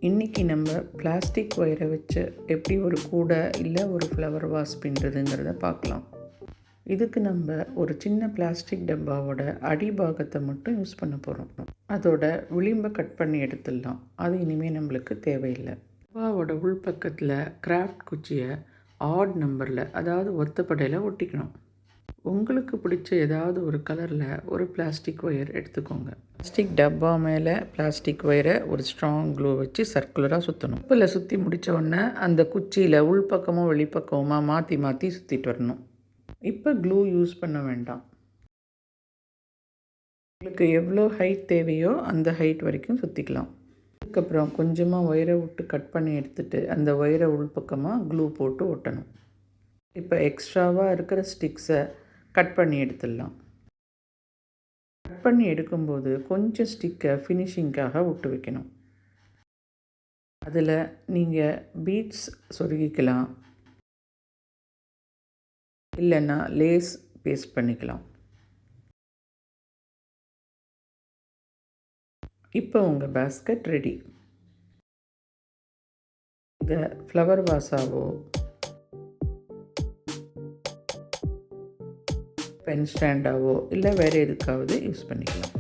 இன்றைக்கி நம்ம பிளாஸ்டிக் ஒயரை வச்சு எப்படி ஒரு கூடை இல்லை ஒரு ஃப்ளவர் வாஸ் பின்னுறதுங்கிறத பார்க்கலாம். இதுக்கு நம்ம ஒரு சின்ன பிளாஸ்டிக் டப்பாவோட அடிபாகத்தை மட்டும் யூஸ் பண்ண போகிறோம். அதோட விளிம்பை கட் பண்ணி எடுத்துடலாம். அது இனிமேல் நம்மளுக்கு தேவையில்லை. டப்பாவோட உள்பக்கத்தில் கிராஃப்ட் குச்சியை ஆட் நம்பரில், அதாவது ஒத்தப்படையில் ஒட்டிக்கணும். உங்களுக்கு பிடிச்ச ஏதாவது ஒரு கலரில் ஒரு பிளாஸ்டிக் ஒயர் எடுத்துக்கோங்க. பிளாஸ்டிக் டப்பா மேலே பிளாஸ்டிக் ஒயரை ஒரு ஸ்ட்ராங் க்ளூ வச்சு சர்க்குலராக சுற்றணும். உப்பில் சுற்றி முடித்த உடனே அந்த குச்சியில் உள்பக்கமும் வெளிப்பக்கமுமா மாற்றி மாற்றி சுற்றிட்டு வரணும். இப்போ க்ளூ யூஸ் பண்ண வேண்டாம். உங்களுக்கு எவ்வளோ ஹைட் தேவையோ அந்த ஹைட் வரைக்கும் சுற்றிக்கலாம். அதுக்கப்புறம் கொஞ்சமாக ஒயரை விட்டு கட் பண்ணி எடுத்துகிட்டு அந்த ஒயரை உள்பக்கமாக க்ளூ போட்டு ஒட்டணும். இப்போ எக்ஸ்ட்ராவாக இருக்கிற ஸ்டிக்ஸை கட் பண்ணி எடுத்துடலாம். கட் பண்ணி எடுக்கும்போது கொஞ்சம் ஸ்டிக்கை ஃபினிஷிங்காக விட்டு வைக்கணும். அதில் நீங்கள் பீட்ஸ் சொருகிக்கலாம், இல்லைன்னா லேஸ் பேஸ்ட் பண்ணிக்கலாம். இப்போ உங்கள் பேஸ்கெட் ரெடி. இதை ஃப்ளவர் வாஸாவோ பென் ஸ்டாண்டாவோ இல்லை வேறு எதுக்காவது யூஸ் பண்ணிக்கலாம்.